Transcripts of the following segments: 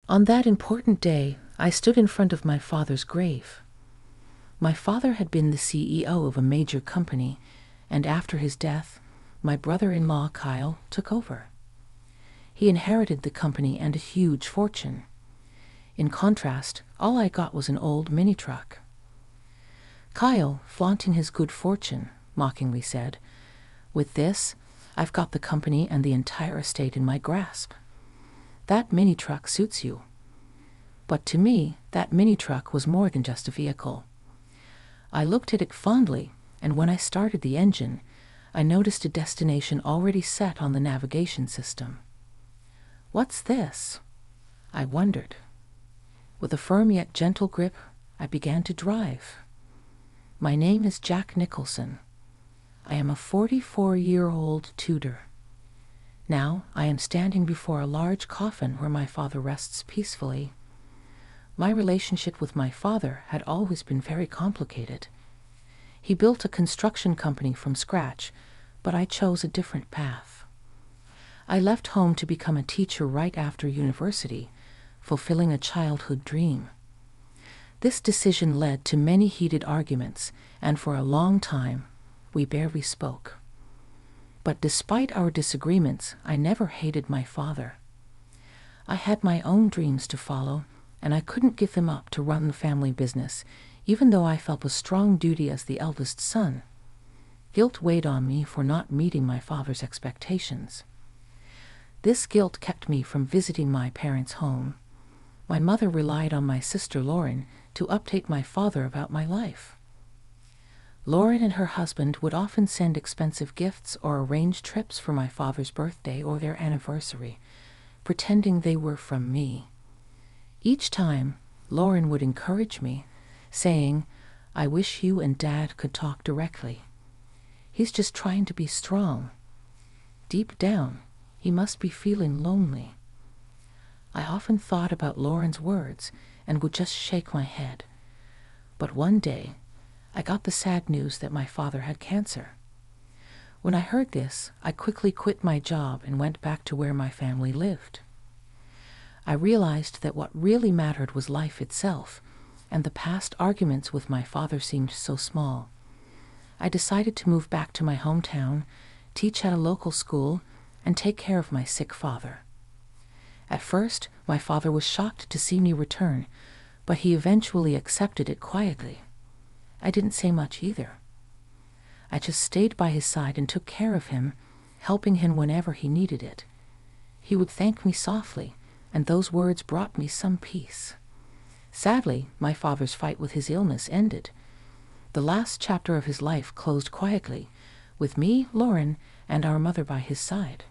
On that important day, I stood in front of my father's grave. My father had been the CEO of a major company, and after his death, my brother-in-law Kyle took over. He inherited the company and a huge fortune. In contrast, all I got was an old mini-truck. Kyle, flaunting his good fortune, mockingly said, "With this, I've got the company and the entire estate in my grasp. That mini-truck suits you." But to me, that mini-truck was more than just a vehicle. I looked at it fondly, and when I started the engine, I noticed a destination already set on the navigation system. "What's this?" I wondered. With a firm yet gentle grip, I began to drive. My name is Jack Nicholson. I am a 44-year-old Tudor. Now I am standing before a large coffin where my father rests peacefully. My relationship with my father had always been very complicated. He built a construction company from scratch, but I chose a different path. I left home to become a teacher right after university, fulfilling a childhood dream. This decision led to many heated arguments, and for a long time, we barely spoke. But despite our disagreements, I never hated my father. I had my own dreams to follow, and I couldn't give them up to run the family business, even though I felt a strong duty as the eldest son. Guilt weighed on me for not meeting my father's expectations. This guilt kept me from visiting my parents' home. My mother relied on my sister Lauren to update my father about my life. Lauren and her husband would often send expensive gifts or arrange trips for my father's birthday or their anniversary, pretending they were from me. Each time, Lauren would encourage me, saying, "I wish you and Dad could talk directly. He's just trying to be strong. Deep down, he must be feeling lonely." I often thought about Lauren's words and would just shake my head. But one day, I got the sad news that my father had cancer. When I heard this, I quickly quit my job and went back to where my family lived. I realized that what really mattered was life itself, and the past arguments with my father seemed so small. I decided to move back to my hometown, teach at a local school, and take care of my sick father. At first, my father was shocked to see me return, but he eventually accepted it quietly. I didn't say much either. I just stayed by his side and took care of him, helping him whenever he needed it. He would thank me softly, and those words brought me some peace. Sadly, my father's fight with his illness ended. The last chapter of his life closed quietly, with me, Lauren, and our mother by his side.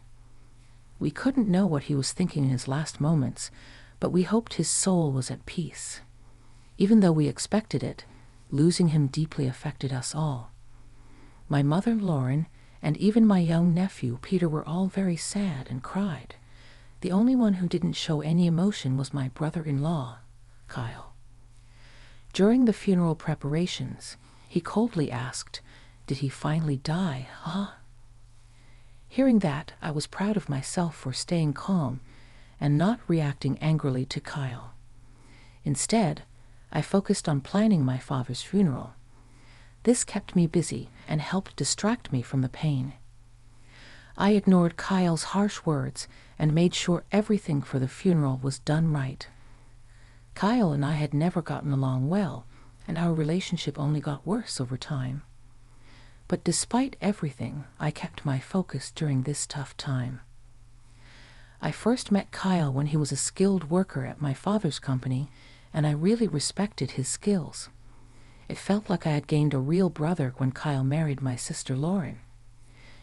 We couldn't know what he was thinking in his last moments, but we hoped his soul was at peace. Even though we expected it, losing him deeply affected us all. My mother, Lauren, and even my young nephew, Peter, were all very sad and cried. The only one who didn't show any emotion was my brother-in-law, Kyle. During the funeral preparations, he coldly asked, "Did he finally die, huh?" Hearing that, I was proud of myself for staying calm and not reacting angrily to Kyle. Instead, I focused on planning my father's funeral. This kept me busy and helped distract me from the pain. I ignored Kyle's harsh words and made sure everything for the funeral was done right. Kyle and I had never gotten along well, and our relationship only got worse over time. But despite everything, I kept my focus during this tough time. I first met Kyle when he was a skilled worker at my father's company, and I really respected his skills. It felt like I had gained a real brother when Kyle married my sister Lauren.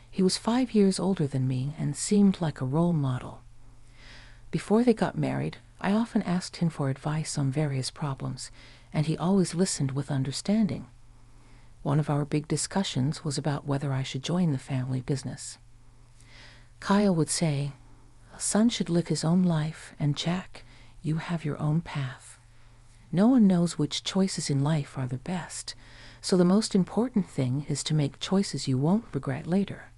He was 5 years older than me and seemed like a role model. Before they got married, I often asked him for advice on various problems, and he always listened with understanding. One of our big discussions was about whether I should join the family business. Kyle would say, "A son should live his own life, and Jack, you have your own path. No one knows which choices in life are the best, so the most important thing is to make choices you won't regret later."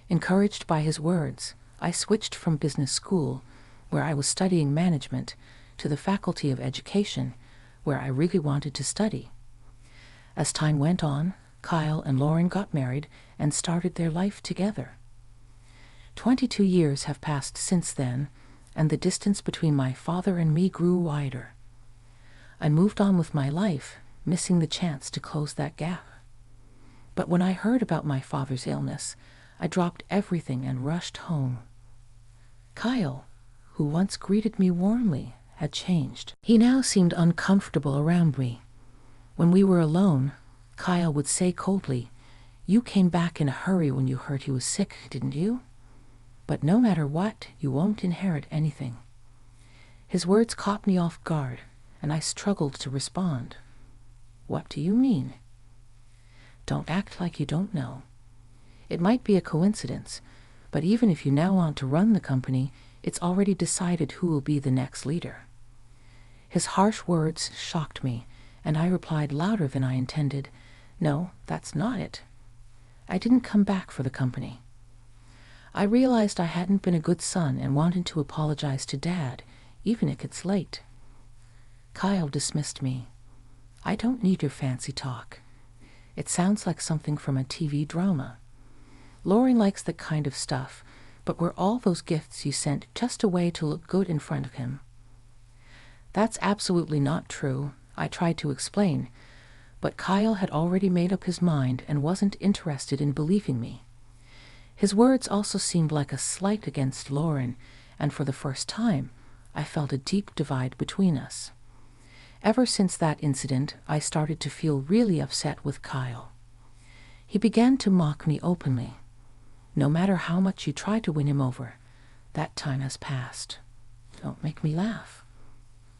Encouraged by his words, I switched from business school, where I was studying management, to the Faculty of Education, where I really wanted to study. As time went on, Kyle and Lauren got married and started their life together. 22 years have passed since then, and the distance between my father and me grew wider. I moved on with my life, missing the chance to close that gap. But when I heard about my father's illness, I dropped everything and rushed home. Kyle, who once greeted me warmly, had changed. He now seemed uncomfortable around me. When we were alone, Kyle would say coldly, "You came back in a hurry when you heard he was sick, didn't you? But no matter what, you won't inherit anything." His words caught me off guard, and I struggled to respond. "What do you mean?" "Don't act like you don't know. It might be a coincidence, but even if you now want to run the company, it's already decided who will be the next leader." His harsh words shocked me, and I replied louder than I intended, "No, that's not it. I didn't come back for the company." I realized I hadn't been a good son and wanted to apologize to Dad, even if it's late. Kyle dismissed me. "I don't need your fancy talk. It sounds like something from a TV drama. Lauren likes that kind of stuff, but were all those gifts you sent just a way to look good in front of him?" "That's absolutely not true," I tried to explain, but Kyle had already made up his mind and wasn't interested in believing me. His words also seemed like a slight against Lauren, and for the first time, I felt a deep divide between us. Ever since that incident, I started to feel really upset with Kyle. He began to mock me openly. "No matter how much you try to win him over, that time has passed. Don't make me laugh.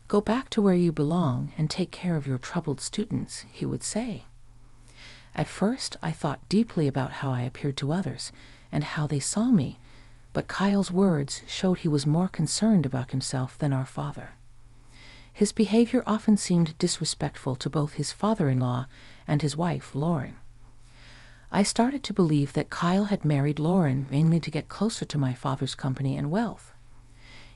Go back to where you belong and take care of your troubled students," he would say. At first, I thought deeply about how I appeared to others and how they saw me, but Kyle's words showed he was more concerned about himself than our father. His behavior often seemed disrespectful to both his father-in-law and his wife, Lauren. I started to believe that Kyle had married Lauren mainly to get closer to my father's company and wealth.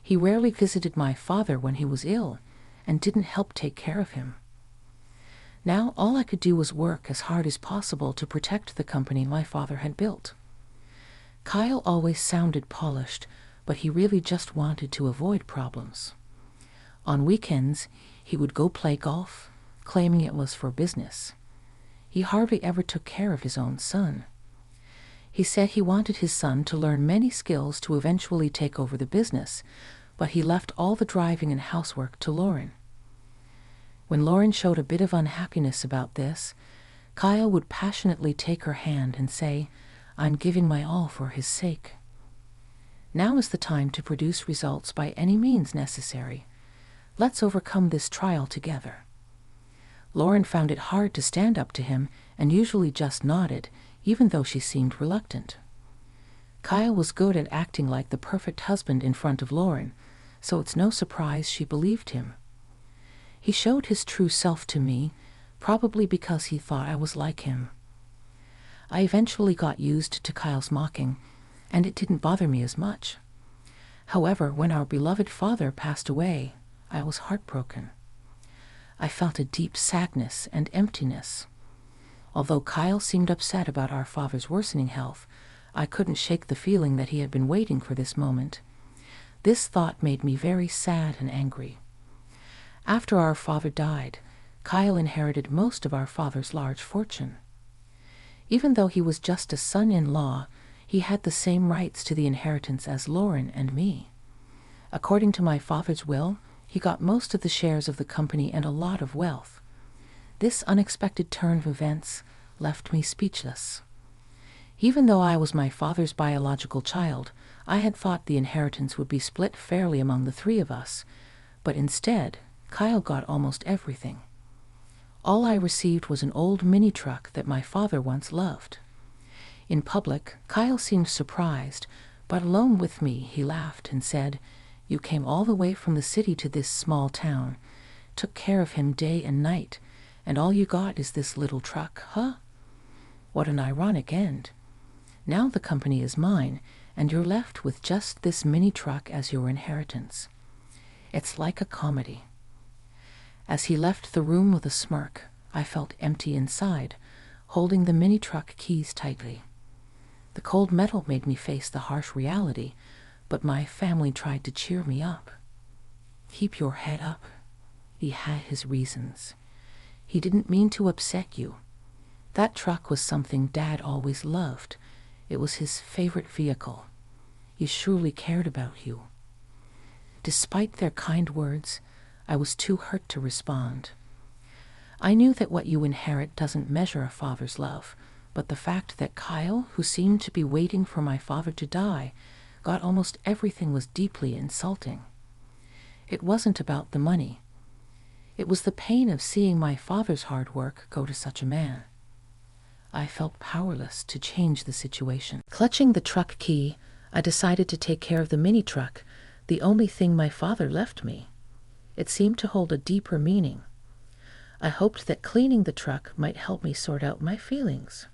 He rarely visited my father when he was ill and didn't help take care of him. Now all I could do was work as hard as possible to protect the company my father had built. Kyle always sounded polished, but he really just wanted to avoid problems. On weekends, he would go play golf, claiming it was for business. He hardly ever took care of his own son. He said he wanted his son to learn many skills to eventually take over the business, but he left all the driving and housework to Lauren. When Lauren showed a bit of unhappiness about this, Kyle would passionately take her hand and say, "I'm giving my all for his sake. Now is the time to produce results by any means necessary. Let's overcome this trial together." Lauren found it hard to stand up to him and usually just nodded, even though she seemed reluctant. Kyle was good at acting like the perfect husband in front of Lauren, so it's no surprise she believed him. He showed his true self to me, probably because he thought I was like him. I eventually got used to Kyle's mocking, and it didn't bother me as much. However, when our beloved father passed away, I was heartbroken. I felt a deep sadness and emptiness. Although Kyle seemed upset about our father's worsening health, I couldn't shake the feeling that he had been waiting for this moment. This thought made me very sad and angry. After our father died, Kyle inherited most of our father's large fortune. Even though he was just a son-in-law, he had the same rights to the inheritance as Lauren and me. According to my father's will, he got most of the shares of the company and a lot of wealth. This unexpected turn of events left me speechless. Even though I was my father's biological child, I had thought the inheritance would be split fairly among the three of us, but instead, Kyle got almost everything. All I received was an old mini-truck that my father once loved. In public, Kyle seemed surprised, but alone with me, he laughed and said, "You came all the way from the city to this small town, took care of him day and night, and all you got is this little truck, huh?" What an ironic end. Now the company is mine, and you're left with just this mini truck as your inheritance. It's like a comedy. As he left the room with a smirk, I felt empty inside, holding the mini truck keys tightly. The cold metal made me face the harsh reality, but my family tried to cheer me up. Keep your head up. He had his reasons. He didn't mean to upset you. That truck was something Dad always loved. It was his favorite vehicle. He surely cared about you. Despite their kind words, I was too hurt to respond. I knew that what you inherit doesn't measure a father's love, but the fact that Kyle, who seemed to be waiting for my father to die, got almost everything was deeply insulting. It wasn't about the money. It was the pain of seeing my father's hard work go to such a man. I felt powerless to change the situation. Clutching the truck key, I decided to take care of the mini truck, the only thing my father left me. It seemed to hold a deeper meaning. I hoped that cleaning the truck might help me sort out my feelings.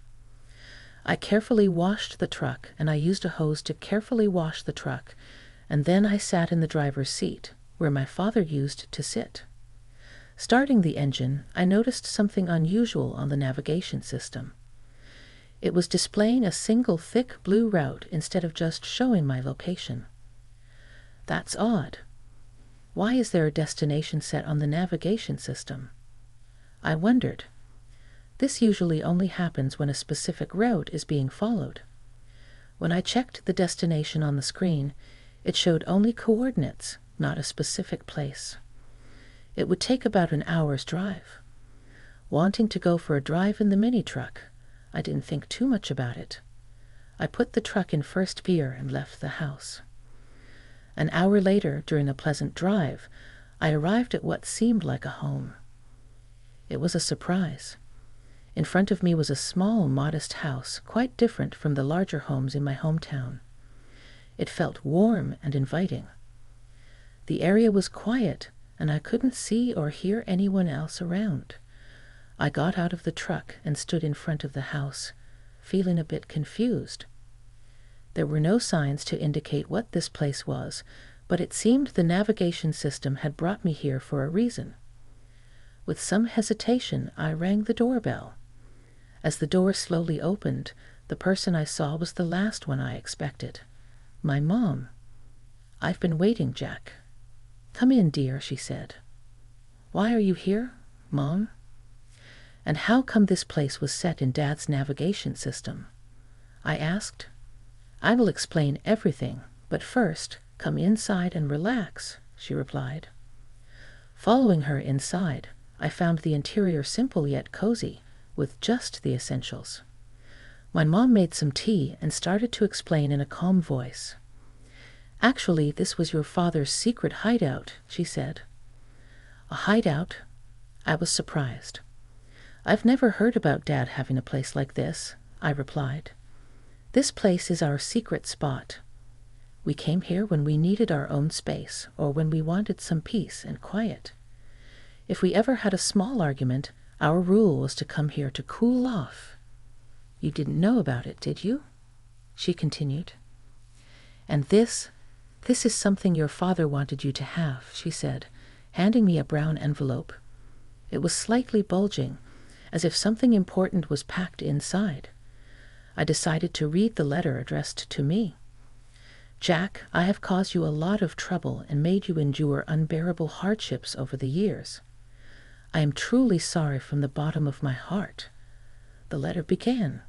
I carefully washed the truck, and I used a hose to carefully wash the truck, and then I sat in the driver's seat, where my father used to sit. Starting the engine, I noticed something unusual on the navigation system. It was displaying a single thick blue route instead of just showing my location. That's odd. Why is there a destination set on the navigation system? I wondered. This usually only happens when a specific route is being followed. When I checked the destination on the screen, it showed only coordinates, not a specific place. It would take about an hour's drive. Wanting to go for a drive in the mini truck, I didn't think too much about it. I put the truck in first gear and left the house. An hour later, during a pleasant drive, I arrived at what seemed like a home. It was a surprise. In front of me was a small, modest house, quite different from the larger homes in my hometown. It felt warm and inviting. The area was quiet, and I couldn't see or hear anyone else around. I got out of the truck and stood in front of the house, feeling a bit confused. There were no signs to indicate what this place was, but it seemed the navigation system had brought me here for a reason. With some hesitation, I rang the doorbell. As the door slowly opened, the person I saw was the last one I expected. My mom. "I've been waiting, Jack." "Come in, dear," she said. "Why are you here, Mom?" "And how come this place was set in Dad's navigation system?" I asked. "I will explain everything, but first, come inside and relax," she replied. Following her inside, I found the interior simple yet cozy, with just the essentials. My mom made some tea and started to explain in a calm voice. "Actually, this was your father's secret hideout," she said. "A hideout?" I was surprised. "I've never heard about Dad having a place like this," I replied. "This place is our secret spot. We came here when we needed our own space or when we wanted some peace and quiet. If we ever had a small argument, our rule was to come here to cool off." "You didn't know about it, did you?" she continued. "And this is something your father wanted you to have," she said, handing me a brown envelope. It was slightly bulging, as if something important was packed inside. I decided to read the letter addressed to me. "Jack, I have caused you a lot of trouble and made you endure unbearable hardships over the years. I am truly sorry from the bottom of my heart." The letter began.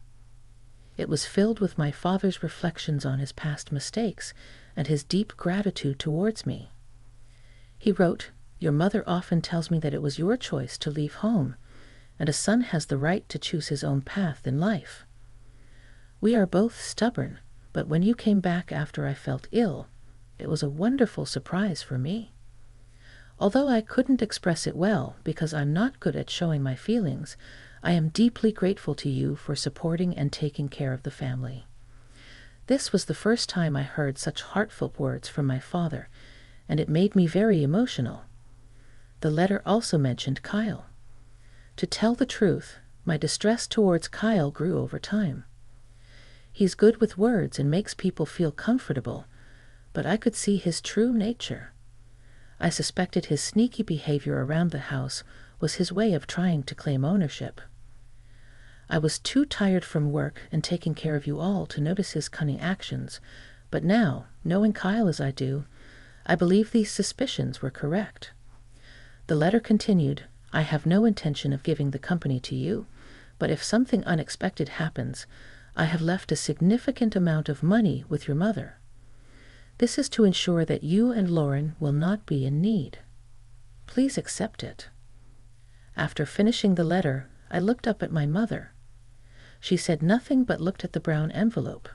It was filled with my father's reflections on his past mistakes and his deep gratitude towards me. He wrote, "Your mother often tells me that it was your choice to leave home, and a son has the right to choose his own path in life. We are both stubborn, but when you came back after I felt ill, it was a wonderful surprise for me. Although I couldn't express it well because I'm not good at showing my feelings, I am deeply grateful to you for supporting and taking care of the family." This was the first time I heard such heartfelt words from my father, and it made me very emotional. The letter also mentioned Kyle. To tell the truth, my distress towards Kyle grew over time. He's good with words and makes people feel comfortable, but I could see his true nature. I suspected his sneaky behavior around the house was his way of trying to claim ownership. I was too tired from work and taking care of you all to notice his cunning actions, but now, knowing Kyle as I do, I believe these suspicions were correct. The letter continued, I have no intention of giving the company to you, but if something unexpected happens, I have left a significant amount of money with your mother. This is to ensure that you and Lauren will not be in need. Please accept it. After finishing the letter, I looked up at my mother. She said nothing but looked at the brown envelope.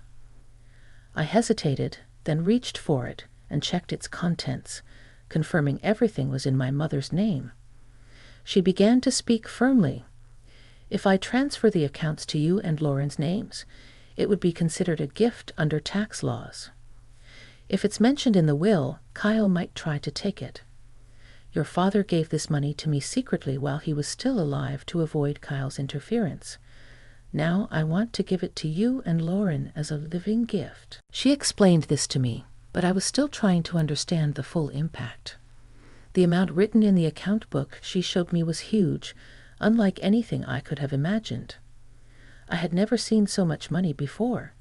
I hesitated, then reached for it and checked its contents, confirming everything was in my mother's name. She began to speak firmly. If I transfer the accounts to you and Lauren's names, it would be considered a gift under tax laws. If it's mentioned in the will, Kyle might try to take it. Your father gave this money to me secretly while he was still alive to avoid Kyle's interference. Now I want to give it to you and Lauren as a living gift. She explained this to me, but I was still trying to understand the full impact. The amount written in the account book she showed me was huge, unlike anything I could have imagined. I had never seen so much money before.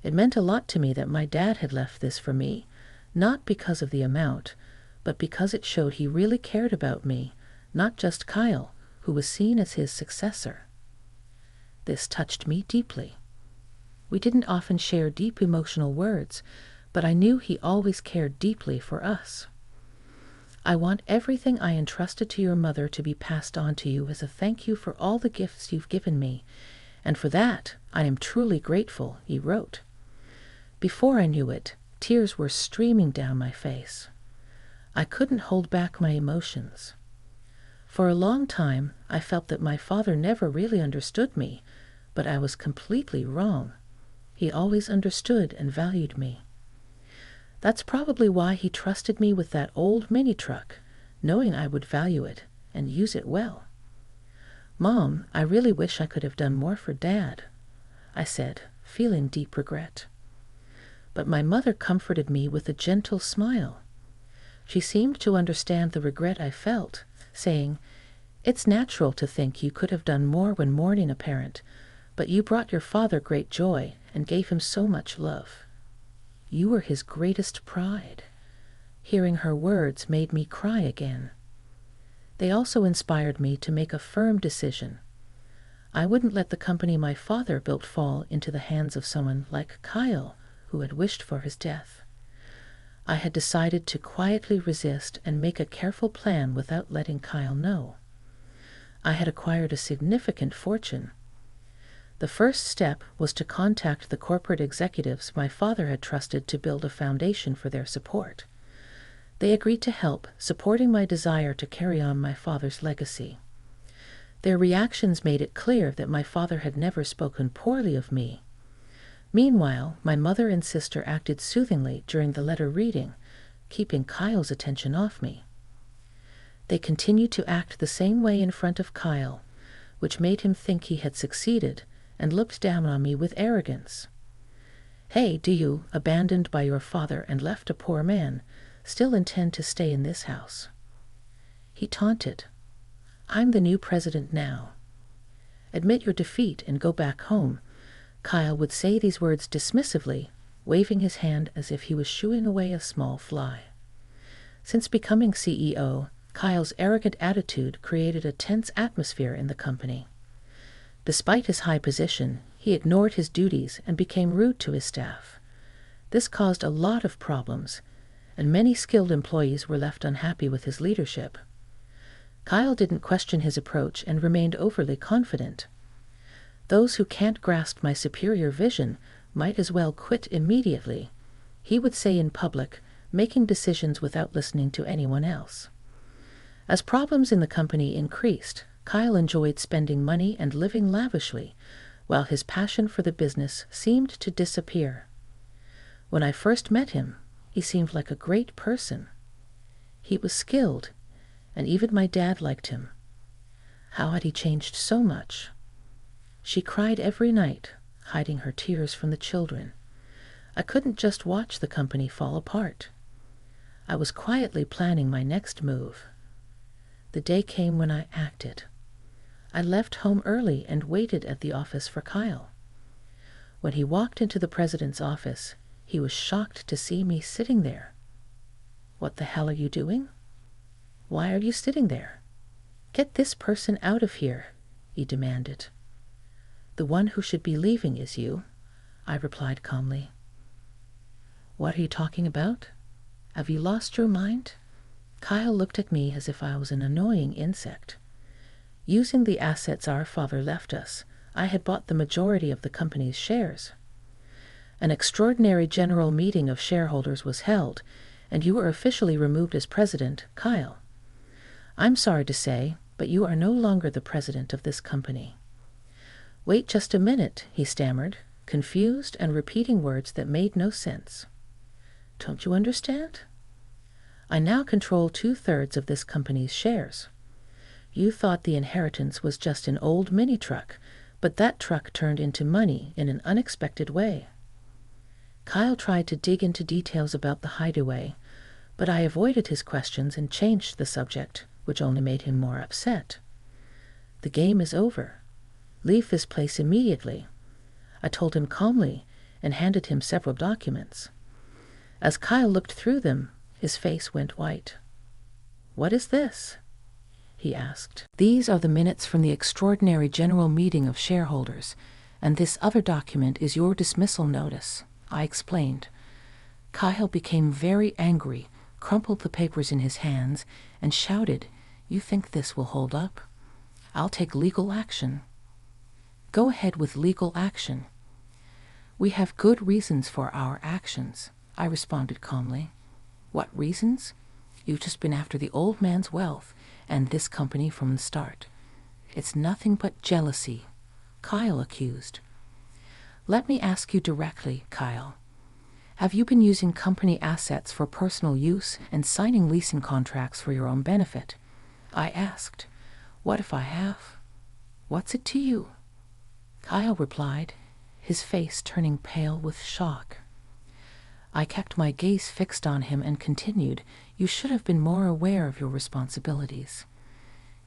It meant a lot to me that my dad had left this for me, not because of the amount, but because it showed he really cared about me, not just Kyle, who was seen as his successor. This touched me deeply. We didn't often share deep emotional words, but I knew he always cared deeply for us. I want everything I entrusted to your mother to be passed on to you as a thank you for all the gifts you've given me, and for that I am truly grateful, he wrote. Before I knew it, tears were streaming down my face. I couldn't hold back my emotions. For a long time, I felt that my father never really understood me, but I was completely wrong. He always understood and valued me. That's probably why he trusted me with that old mini truck, knowing I would value it and use it well. Mom, I really wish I could have done more for Dad, I said, feeling deep regret. But my mother comforted me with a gentle smile. She seemed to understand the regret I felt, saying, It's natural to think you could have done more when mourning a parent, but you brought your father great joy and gave him so much love. You were his greatest pride. Hearing her words made me cry again. They also inspired me to make a firm decision. I wouldn't let the company my father built fall into the hands of someone like Kyle, who had wished for his death. I had decided to quietly resist and make a careful plan without letting Kyle know. I had acquired a significant fortune. The first step was to contact the corporate executives my father had trusted to build a foundation for their support. They agreed to help, supporting my desire to carry on my father's legacy. Their reactions made it clear that my father had never spoken poorly of me. Meanwhile, my mother and sister acted soothingly during the letter reading, keeping Kyle's attention off me. They continued to act the same way in front of Kyle, which made him think he had succeeded and looked down on me with arrogance. Hey, do you, abandoned by your father and left a poor man, still intend to stay in this house? He taunted. I'm the new president now. Admit your defeat and go back home. Kyle would say these words dismissively, waving his hand as if he was shooing away a small fly. Since becoming CEO, Kyle's arrogant attitude created a tense atmosphere in the company. Despite his high position, he ignored his duties and became rude to his staff. This caused a lot of problems, and many skilled employees were left unhappy with his leadership. Kyle didn't question his approach and remained overly confident. Those who can't grasp my superior vision might as well quit immediately, he would say in public, making decisions without listening to anyone else. As problems in the company increased, Kyle enjoyed spending money and living lavishly, while his passion for the business seemed to disappear. When I first met him, he seemed like a great person. He was skilled, and even my dad liked him. How had he changed so much? She cried every night. hiding her tears from the children. I couldn't just watch the company fall apart. I was quietly planning my next move. The day came when I acted. I left home early and waited at the office for Kyle. When he walked into the president's office, he was shocked to see me sitting there. "What the hell are you doing? Why are you sitting there? Get this person out of here," he demanded. "The one who should be leaving is you," I replied calmly. "What are you talking about? Have you lost your mind?" Kyle looked at me as if I was an annoying insect. Using the assets our father left us, I had bought the majority of the company's shares. An extraordinary general meeting of shareholders was held, and you were officially removed as president, Kyle. I'm sorry to say, but you are no longer the president of this company. "Wait just a minute," he stammered, confused and repeating words that made no sense. "Don't you understand? I now control 2/3 of this company's shares. You thought the inheritance was just an old mini-truck, but that truck turned into money in an unexpected way." Kyle tried to dig into details about the hideaway, but I avoided his questions and changed the subject, which only made him more upset. "The game is over. Leave this place immediately," I told him calmly and handed him several documents. As Kyle looked through them, his face went white. "What is this?" he asked. "These are the minutes from the extraordinary general meeting of shareholders, and this other document is your dismissal notice," I explained. Kyle became very angry, crumpled the papers in his hands, and shouted, "You think this will hold up? I'll take legal action." "Go ahead with legal action. We have good reasons for our actions," I responded calmly. "What reasons? You've just been after the old man's wealth and this company from the start. It's nothing but jealousy," Kyle accused. "Let me ask you directly, Kyle. Have you been using company assets for personal use and signing leasing contracts for your own benefit?" I asked. "What if I have? What's it to you?" Kyle replied, his face turning pale with shock. I kept my gaze fixed on him and continued, "You should have been more aware of your responsibilities.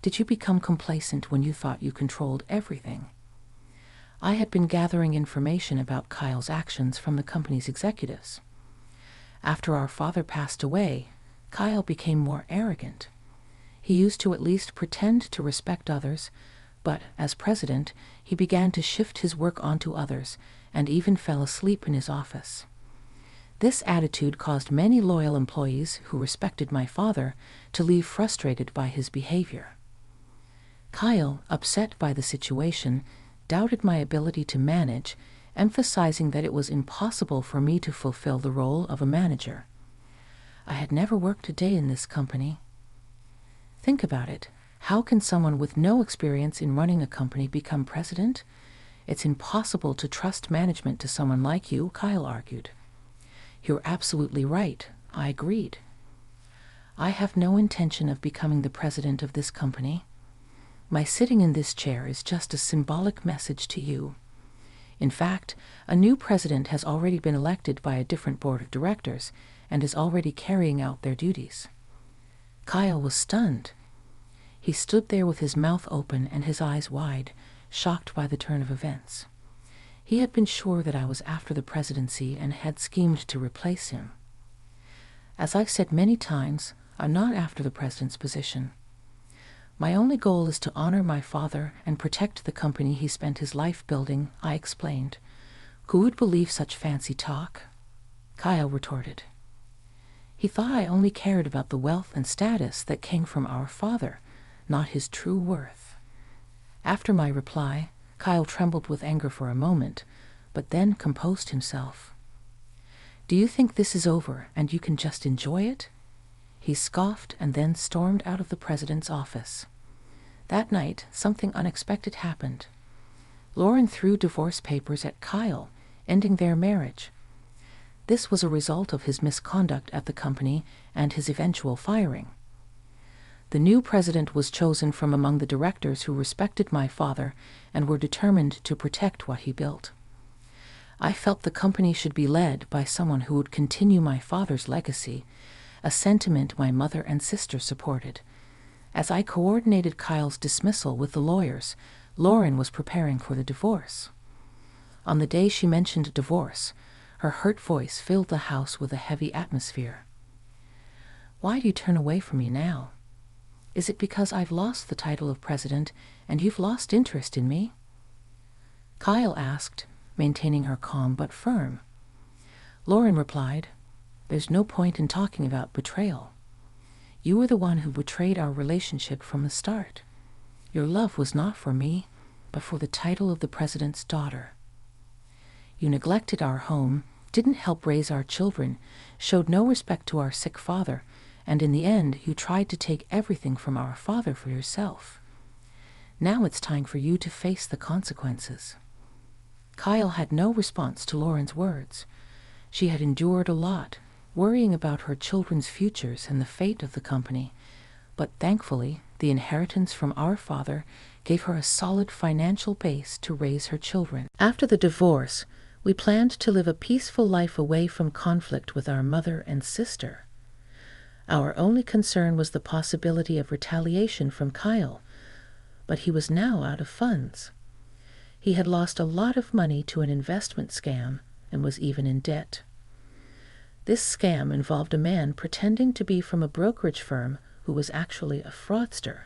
Did you become complacent when you thought you controlled everything?" I had been gathering information about Kyle's actions from the company's executives. After our father passed away, Kyle became more arrogant. He used to at least pretend to respect others, but as president, he began to shift his work onto others and even fell asleep in his office. This attitude caused many loyal employees who respected my father to leave frustrated by his behavior. Kyle, upset by the situation, doubted my ability to manage, emphasizing that it was impossible for me to fulfill the role of a manager. I had never worked a day in this company. Think about it. How can someone with no experience in running a company become president? It's impossible to trust management to someone like you, Kyle argued. "You're absolutely right," I agreed. "I have no intention of becoming the president of this company. My sitting in this chair is just a symbolic message to you. In fact, a new president has already been elected by a different board of directors and is already carrying out their duties." Kyle was stunned. He stood there with his mouth open and his eyes wide, shocked by the turn of events. He had been sure that I was after the presidency and had schemed to replace him. As I've said many times, I'm not after the president's position. My only goal is to honor my father and protect the company he spent his life building, I explained. "Who would believe such fancy talk?" Kyle retorted. He thought I only cared about the wealth and status that came from our father, not his true worth. After my reply, Kyle trembled with anger for a moment, but then composed himself. "Do you think this is over and you can just enjoy it?" He scoffed and then stormed out of the president's office. That night, something unexpected happened. Lauren threw divorce papers at Kyle, ending their marriage. This was a result of his misconduct at the company and his eventual firing. The new president was chosen from among the directors who respected my father and were determined to protect what he built. I felt the company should be led by someone who would continue my father's legacy, a sentiment my mother and sister supported. As I coordinated Kyle's dismissal with the lawyers, Lauren was preparing for the divorce. On the day she mentioned divorce, her hurt voice filled the house with a heavy atmosphere. "Why do you turn away from me now? Is it because I've lost the title of president and you've lost interest in me?" Kyle asked, maintaining her calm but firm. Lauren replied, "There's no point in talking about betrayal. You were the one who betrayed our relationship from the start. Your love was not for me, but for the title of the president's daughter. You neglected our home, didn't help raise our children, showed no respect to our sick father, and in the end you tried to take everything from our father for yourself. Now it's time for you to face the consequences." Kyle had no response to Lauren's words. She had endured a lot, worrying about her children's futures and the fate of the company, but thankfully the inheritance from our father gave her a solid financial base to raise her children. After the divorce, we planned to live a peaceful life away from conflict with our mother and sister. Our only concern was the possibility of retaliation from Kyle, but he was now out of funds. He had lost a lot of money to an investment scam and was even in debt. This scam involved a man pretending to be from a brokerage firm who was actually a fraudster.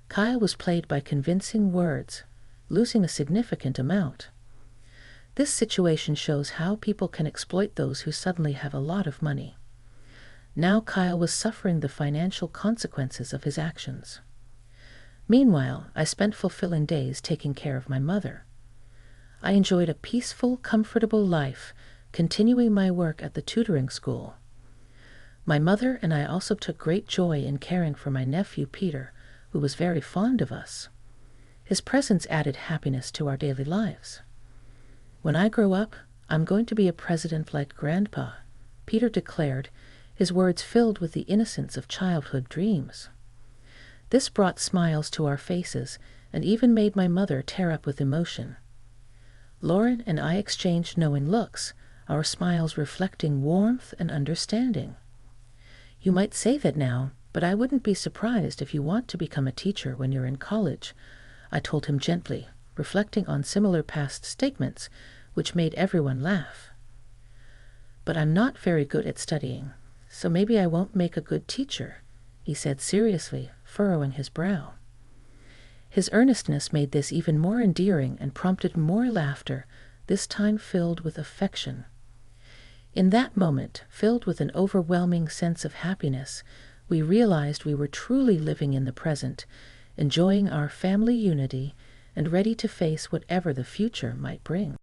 Kyle was played by convincing words, losing a significant amount. This situation shows how people can exploit those who suddenly have a lot of money. Now Kyle was suffering the financial consequences of his actions. Meanwhile, I spent fulfilling days taking care of my mother. I enjoyed a peaceful, comfortable life, continuing my work at the tutoring school. My mother and I also took great joy in caring for my nephew Peter, who was very fond of us. His presence added happiness to our daily lives. "When I grow up, I'm going to be a president like Grandpa," Peter declared, his words filled with the innocence of childhood dreams. This brought smiles to our faces and even made my mother tear up with emotion. Lauren and I exchanged knowing looks, our smiles reflecting warmth and understanding. "You might say that now, but I wouldn't be surprised if you want to become a teacher when you're in college," I told him gently, reflecting on similar past statements, which made everyone laugh. "But I'm not very good at studying, so maybe I won't make a good teacher," he said seriously, furrowing his brow. His earnestness made this even more endearing and prompted more laughter, this time filled with affection. In that moment, filled with an overwhelming sense of happiness, we realized we were truly living in the present, enjoying our family unity and ready to face whatever the future might bring.